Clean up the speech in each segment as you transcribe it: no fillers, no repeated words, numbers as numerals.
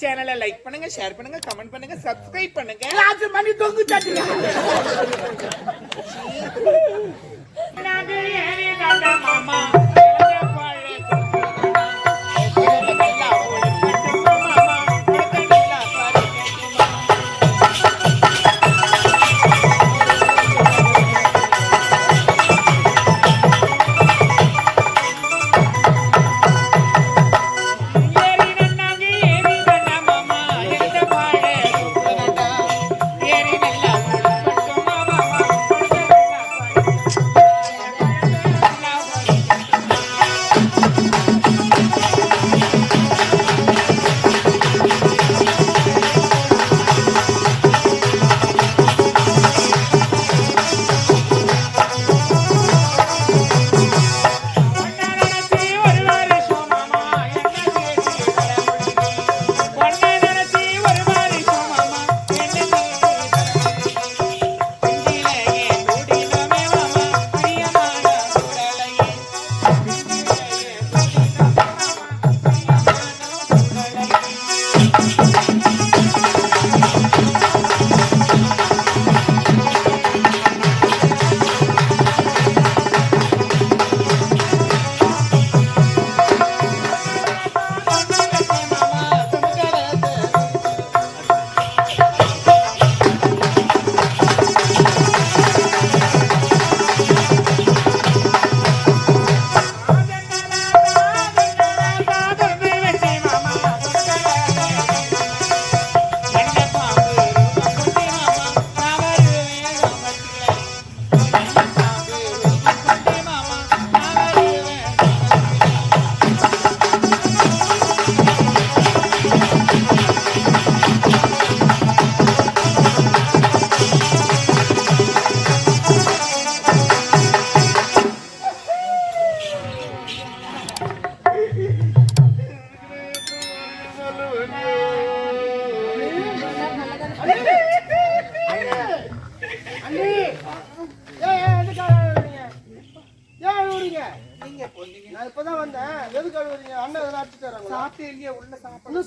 சேனலை லைக் பண்ணுங்க, ஷேர் பண்ணுங்க, கமெண்ட் பண்ணுங்க, சப்ஸ்கிரைப் பண்ணுங்க. ராஜு மணி தொங்கு தட்டுங்க. மாமா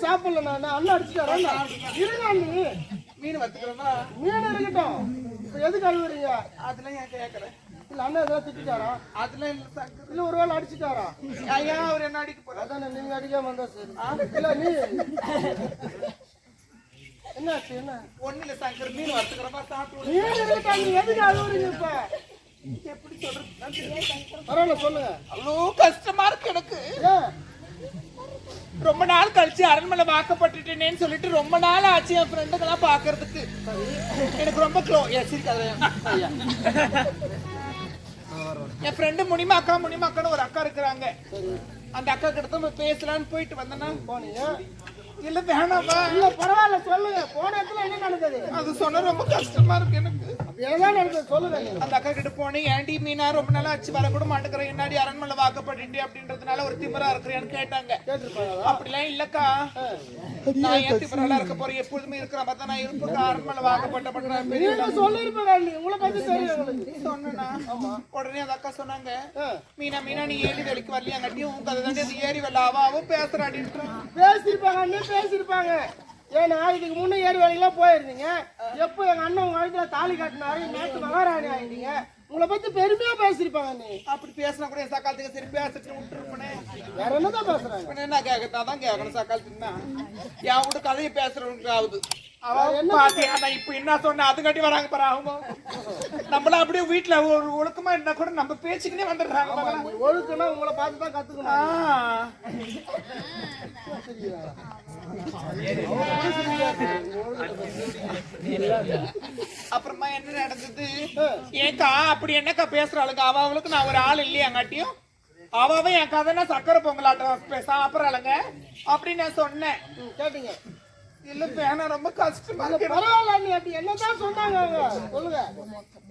சாப்பிடல நான் அண்ணன் அடிச்சுட்டாரா? மீன் வத்துக்கிறோமா? மீன் இருக்கட்டும், இப்ப எதுக்கு அழுவுறீங்க? அதெல்லாம் ஏன் கேட்கறேன். இல்ல அண்ணன் ஏதாவது திட்டாரா? அதெல்லாம் இல்ல ஒருவேளை அடிச்சுட்டாரா? ஐயா அவர் என்ன அடிக்க போறா? அதானே நீங்க அடிக்காம வந்தா சரி. இல்ல நீ என்னாச்சு? என்ன ஒண்ணு இல்ல சங்கர், மீன் வத்துக்கிறோமா? சாப்பிட்டு மீன் இருக்கட்டும், நீ எதுக்கு அழுவுறீங்க? இப்ப எப்படி சொல்றது? பரவாயில்ல சொல்லுங்க. அவ்வளோ கஷ்டமா இருக்கு எனக்கு. ரொம்ப நாள் கழிச்சு அரண்மனை வாக்கப்பட்டுட்டேனேன்னு சொல்லிட்டு ரொம்ப நாள் ஆச்சு என் ஃப்ரெண்டுங்கெல்லாம் பாக்குறதுக்கு. எனக்கு ரொம்ப என் ஃப்ரெண்டு முனிமாக்கான்னு ஒரு அக்கா இருக்கிறாங்க. அந்த அக்கா கிட்ட பேசலான்னு போயிட்டு வந்தேன்னா போனீங்க? இல்ல வேணாமா? இல்ல பரவாயில்ல சொல்லுங்க. போன இடத்துல என்ன நடந்தது? அது சொன்ன ரொம்ப கஷ்டமா இருக்கு எனக்கு. என்னதான் நடந்தது சொல்லுங்க. அந்த அக்கா கிட்ட போனேன். ஏன்டி மீனா ரொம்ப நாளா ஆச்சு வர கூட மாட்டேங்கிறேன், என்னாடி அரண்மனை வாக்கப்பட்டு அப்படின்றதுனால ஒரு திமிரா இருக்கிறேன்னு கேட்டாங்க. அப்படிலாம் இல்லக்கா, நான் ஏன் திமிரா இருக்க போறேன், எப்போதுமே இருக்கிற மாதிரி தான் நான் இருப்பேன். அரண்மனை வாக்கப்பட்ட சொல்லிருப்பேன். உங்களை பத்தி சொன்னா உடனே அந்த அக்கா சொன்னாங்க, மீனா மீனா நீ ஏறி வேலைக்கு வரலையாங்கட்டியும் உங்க அதை தாண்டி அது ஏறி வரல அவாவும் பேசுறாடின்றான். பேசிருப்பாங்க. ஏன்னா இதுக்கு முன்னே ஏறி வேலைக்கெல்லாம் போயிருந்தீங்க. எப்போ எங்க அண்ணன் உங்க அழுத்துல தாலி காட்டினாரு, நேற்று மகாராணி ஆயிட்டீங்க. உங்களை பத்தி பெருமையா பேசிருப்பாங்க. நீ அப்படி பேசினா கூட சக்காலத்துக்கு சரி பேசிட்டு விட்டுருப்பனே. வேற என்னதான் பேசுறாங்க? என்ன கேட்கத்தான் கேட்கணும். சக்காலத்துக்குன்னா என் விட்டு கதையை பேசுறவங்களுக்கு ஆகுது. இப்ப என்ன சொன்ன அது கட்டி வராங்க பாரு. அவங்க நம்மள அப்படியே வீட்டுல ஒரு ஒழுக்கமா இருந்தா கூட நம்ம பேச்சுக்கிட்டே வந்துடுறாங்க. ஒழுக்கம்னா உங்களை பார்த்துதான் கத்துக்கணும். அப்புறமா என்ன நடந்தது? ஏக்கா அப்படி என்னக்கா பேசுறாளுங்க? அவளுக்கு நான் ஒரு ஆள் இல்லையாங்காட்டியும் அவ என் கதைனா சக்கரை பொங்கலாட்டம் சாப்பிடறாளுங்க அப்படின்னு நான் சொன்னேன். கேட்டீங்க? இல்ல பேனா ரொம்ப கஷ்டமா இருக்கு. பரவாயில்ல, நீ அப்படி என்னதான் சொன்னாங்க சொல்லுங்க.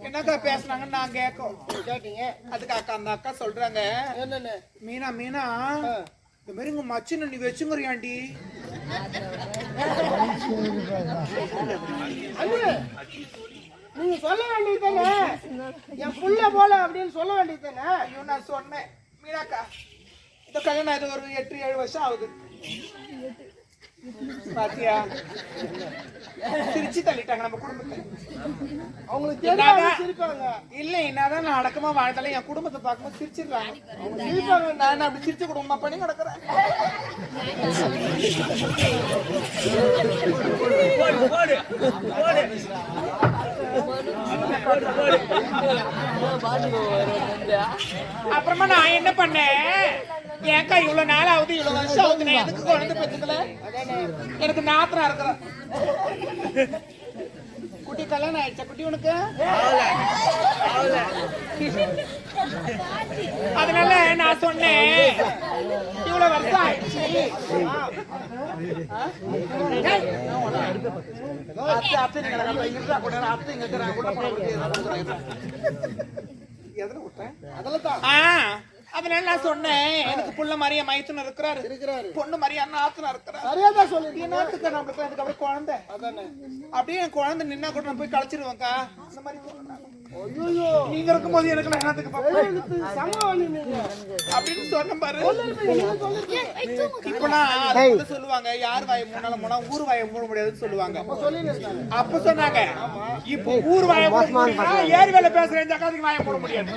என்னக்கா பேசுனாங்கன்னு நான் கேட்டீங்க. அதுக்கு அக்கா அந்த அக்கா சொல்றாங்க, என்னன்னு? மீனா மீனா இந்த மாதிரி உங்க மச்சின நீ வச்சுங்கறியாண்டி. நீங்க சொல்ல வேண்டியதுதானே, என் புள்ள போல அப்படின்னு சொல்ல வேண்டியதுதானே. ஐயோ நான் சொன்னேன் மீனாக்கா, இந்த கல்யாணம் ஆகுது ஒரு 8-7 வருஷம் ஆகுது. பாத்தியா சிரிச்சு தள்ளிட்டாங்க நம்ம குடும்பத்தை. அவங்களுக்கு தெரியாம சிரிப்பாங்க. இல்ல என்னதான் நான் அடக்கமா வாழ்ந்தாலும் என் குடும்பத்தை பார்க்கும்போது சிரிச்சிடுறாங்க. அவங்க சிரிப்பாங்க. நான் அப்படி சிரிச்ச குடும்பமா பண்ணி கிடக்குறேன். அப்புறமா நான் என்ன பண்ணேன், ஏன்க்கா இவ்வளவு நாள் ஆகுது, இவ்வளவு வருஷம் ஆகுது, நான் எதுக்கு குழந்தை பெற்றுக்கல? எனக்கு நாத்திரம் இருக்கிறேன். குட்டி கல்யாணம் ஆயிடுச்சா குட்டி உனக்கு? அதனால நான் சொன்னேன் இவ்வளவு வருஷம் ஆயிடுச்சு, அதனால நான் சொன்னேன் எனக்கு புள்ள மாதிரியா மைத்துன இருக்கிறாரு, பொண்ணு மாதிரியா நாத்தனா இருக்கிறாரு. சரியாதான் சொல்லி என்னத்துக்கு நம்மளுக்கு அதுக்கப்புறம் குழந்தை அப்படியே என் குழந்தை நின்னா கூட நான் போய் கழிச்சிருவேன்க்கா. இந்த மாதிரி நீங்க இருக்கும்போது எனக்கு என்னத்துக்கு அப்படின்னு சொன்ன பாரு. இப்பெல்லாம் சொல்லுவாங்க யார் வாயை மூணாலும் போனா ஊர் வாயை மூட முடியாதுன்னு சொல்லுவாங்க. அப்ப சொன்னாங்க இப்ப ஊர் வாயை ஏறி வேலை பேசுறேன் ஜக்காத்துக்கு வாயை மூட முடியாது.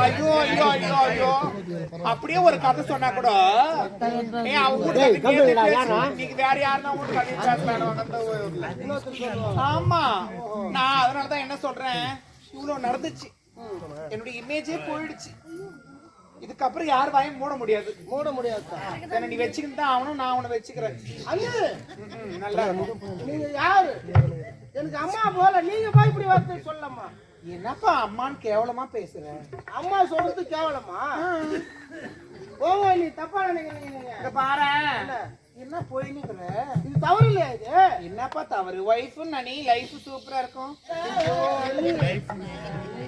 ஐயோ ஐயோ ஐயோ ஐயோ அப்படியே ஒரு கதை சொன்னா கூட நீங்க வேற யாருன்னா ஊர் கதை பேசலாம். ஆமா நான் அதனாலதான் என்ன சொல்றேன், இவ்வளவு நடந்துச்சு, என்னுடைய இமேஜே போயிடுச்சு. இதுக்கப்புறம் யார் வாயும் மூட முடியாது. நீ வச்சுக்கிட்டு தான் அவனும் நான் அவனை வச்சுக்கிறேன். நல்லா நீங்க யாரு? எனக்கு அம்மா போல நீங்க போய் இப்படி வார்த்தை சொல்லலாமா? என்னப்பா அம்மான்னு கேவலமா பேசுற? அம்மா சொல்றது கேவலமா? ஓ நீ தப்பா நினைக்கிறீங்க. பாரு என்ன போயின்னு இது தவறு இல்லையா? இது என்னப்பா தவறு? ஒய்ஃப் நானே லைஃப் சூப்பரா இருக்கும்.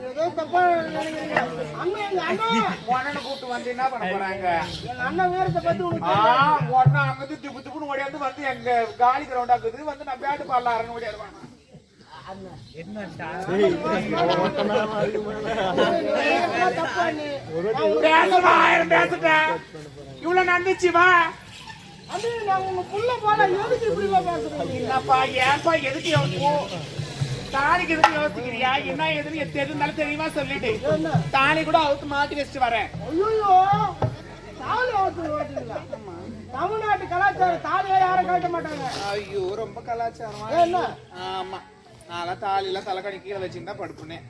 ஏதோ தப்பா நினைக்கிறீங்க. அண்ணன் கூட்டு வந்து என்ன பண்ண போறாங்க? எங்க அண்ணன் வீரத்தை பத்தி உடனே அங்கிருந்து திப்பு திப்புன்னு ஓடியாந்து வந்து எங்க காலி கிரவுண்ட் ஆகுது வந்து நான் பேட்டு பாடல அரங்க ஓடியாருவாங்க. பேசுட்டேன் இவ்வளவு நம்பிச்சு வா. என்னப்பா ஏன்பா எதுக்கு தாலிக்கு எதுக்கு யோசிக்கிறியா? என்ன எதுன்னு தெரிஞ்சாலும் தெரியுமா சொல்லிட்டு தாலி கூட அவுத்து மாத்தி வச்சுட்டு வரேன். தமிழ்நாட்டு கலாச்சாரம் தாலியா யாரும் காட்ட மாட்டாங்க. ஐயோ ரொம்ப கலாச்சாரமா. ஆமா நான் தாலி எல்லாம் தலைக்கணி கீழே வச்சுதான் படுப்புனேன்.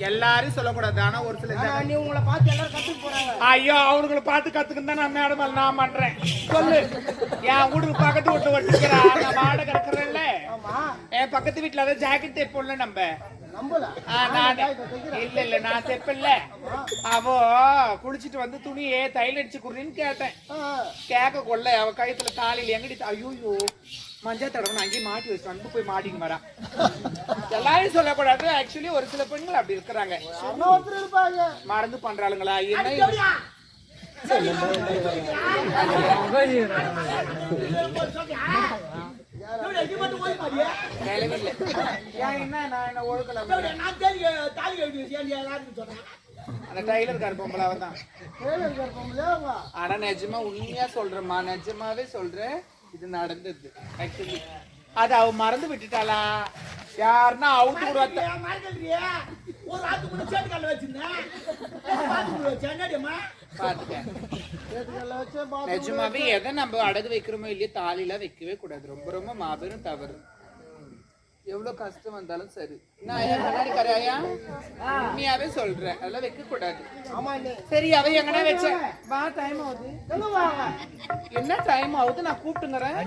எல்லாரும் சொல்லக்கூடாது. ஆனா ஒரு சில நீ உங்களை பார்த்து எல்லாரும் கத்துக்க போறாங்க. ஐயோ அவனுங்களை பார்த்து கத்துக்கிட்டு நான் மேடம் நான் பண்றேன். சொல்லு என் வீட்டுக்கு பக்கத்து வீட்டு வச்சுக்கிறா நான் வாடகை இருக்கிறேன்ல. என் பக்கத்து வீட்டுல அதான் ஜாக்கெட் தைப்போம்ல நம்ம. இல்ல நான் தெப்பல்ல. அவ குளிச்சுட்டு வந்து துணியே தையல் அடிச்சு குடுன்னு கேட்டேன். கேட்க கொள்ள அவ கழுத்துல தாலியில எங்கடி ஐயோ மஞ்சா தடவை அங்கேயே மாட்டி வச்சு வந்து போய் மாட்டின்னு வரா. எல்லாரும் சொல்லக்கூடாது. ஆக்சுவலி ஒரு சில பெண்கள் அப்படி இருக்கிறாங்க, மறந்து பண்றாளுங்களா என்ன? அந்த டைலர் கருப்பம்பளா தான். ஆனா நிஜமா உண்மையா சொல்றேம்மா, நிஜமாவே சொல்றேன் இது நடந்தது. ஆக்சுவலி அது அவ மறந்து விட்டுட்டாளா யாருன்னா அவுட்டு நிஜமாவே எதை நம்ம அடகு வைக்கிறோமோ இல்லையோ தாலில வைக்கவே கூடாது. ரொம்ப ரொம்ப மாபெரும் தவறு. எவ்வளவு கஷ்டம் வந்தாலும் சரி. நான் கண்ணாடி கரையா உண்மையாவே சொல்றேன், அதெல்லாம் வைக்க கூடாது. சரி அவ எங்கன்னா வச்ச வா டைம் ஆகுது. என்ன டைம் ஆகுது நான் கூப்பிட்டுங்கிறேன்.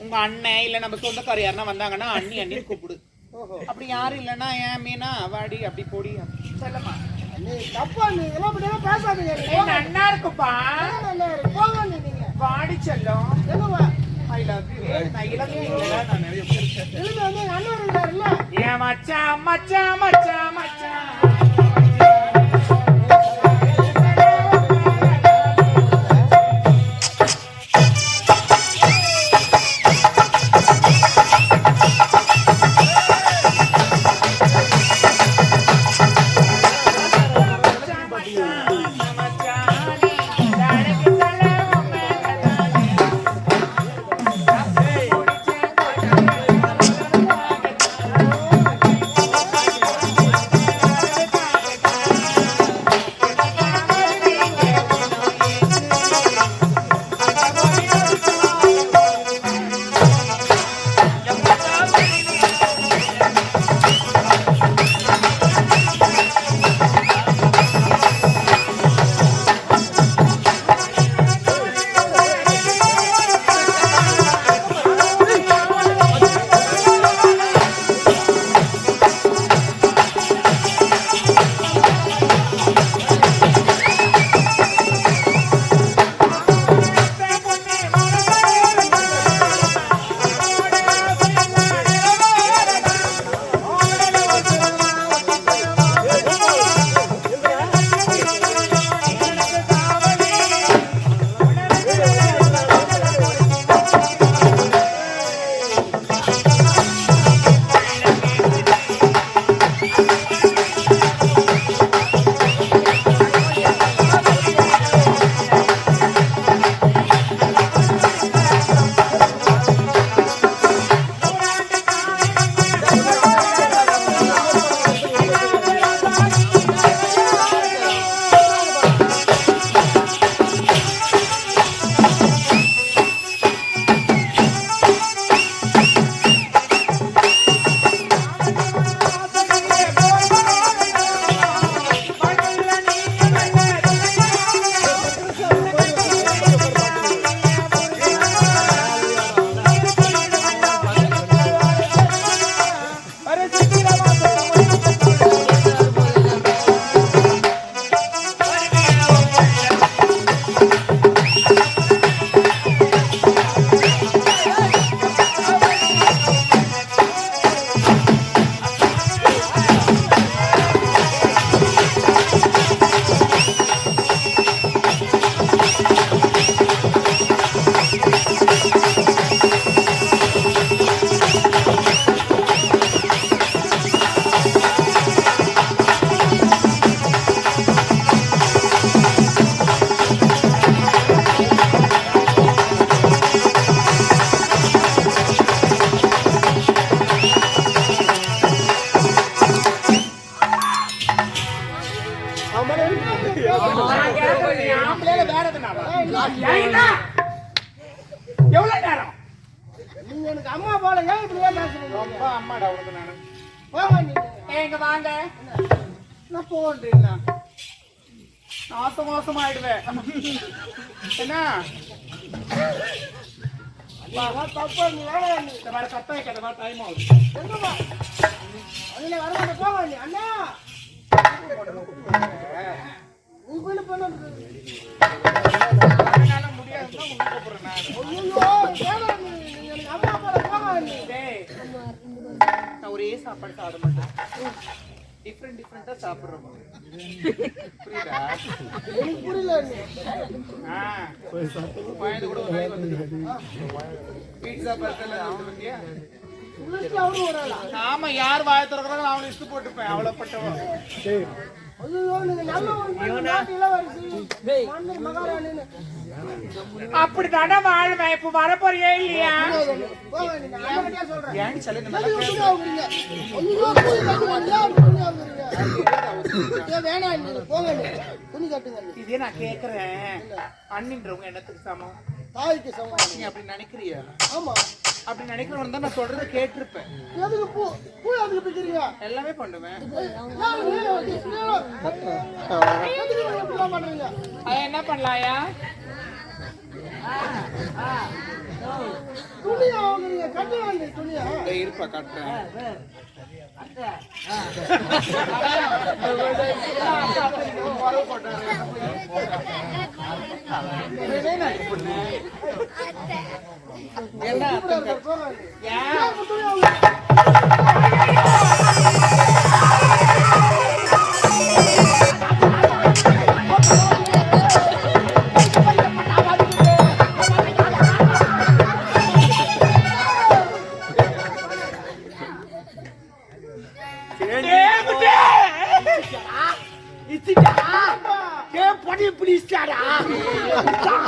உங்க அண்ணன் இல்ல நம்ம சொந்தக்கார யாருன்னா வந்தாங்கன்னா அண்ணி அண்ணின்னு கூப்பிடு. அப்படி யாரும் இல்லன்னா ஏன் மீனா வாடி அப்படி போடி செல்லமா. அண்ணா இருக்குப்பா வாடி செல்லும். ஏன் மச்சான் மச்சான் மச்சான் மச்சான் எனக்கு அம்மா போல ஏன் இப்படியே பேசுறீங்க? ரொம்ப அம்மாடா உனக்கு நானு. போங்க நீ. எங்க வாங்க. நான் போன்றேன்னா நாசம் ஆயிடுவேன். என்ன தப்பா நீ வேணாம் நீ. இந்த மாதிரி கத்த வைக்காத மாதிரி டைம் ஆகுது. எங்கம்மா? அதுல வரமாட்ட போங்க நீ. அண்ணா நீ போய் பண்ணு. அதனால முடியாதுன்னா உன்னை கூப்பிடுறேன் நான். ஐயோ வேணாம் நீ. நீ எனக்கு அம்மா போல போங்க நீ. டேய், நான் ஒரே சாப்பாடு சாப்பிட மாட்டேன். டிஃப்ரெண்டா சாப்பிடுறோம். புரியுதா? எனக்கு புரியல நீ. வயது கூட ஒரு நாய் வந்துருக்கு. பீட்சா பர்கர்ல வந்து வந்தியா? உங்களுக்கு அவரும் வராளா? ஆமா, யார் வாய திறக்கிறாங்க அவனை லிஸ்ட் போட்டுப்பேன். அவ்வளவுப்பட்டவன். ஐயோ நீங்க நல்ல ஒரு நாட்டில வருது. மன்னர் மகாராணின்னு. அப்படி தானே வாழ்வேன். இப்ப வரப்போறியே இல்லையா? போங்க நீ. நான் அம்மாகிட்டயே சொல்றேன். ஏன் சொல்லி இந்த எதுக்கு மாதிரி துணி ஆகுறீங்க? ஐயோ துணி கட்டுங்க. ஏன் துணி ஆகுறீங்க? ஏன் வேணாம் நீ. போங்க நீ. துணி கட்டுங்க நீ. இதே நான் கேக்குறேன். அண்ணின்றவங்க என்னத்துக்கு சமம்? தாய்க்கு சமம். நீ அப்படி நினைக்கிறியா? ஆமா. அப்படி நினைக்கிறவன் தான் நான் சொல்றதை கேட்டிருப்பேன். எதுக்கு பூ பூ எதுக்கு பிக்கிறீங்க? எல்லாமே பண்ணுவேன். எப்படிலாம் பண்றீங்க? அது என்ன பண்ணலாயா? துணி ஆகுறீங்க. கட்டு வாங்க துணியா. இருப்பா கட்டுறேன். என்ன போங்க நீ. ஏன் துணி ஆகுங்க. ஏன் பண்ணி பிடிச்சாடா?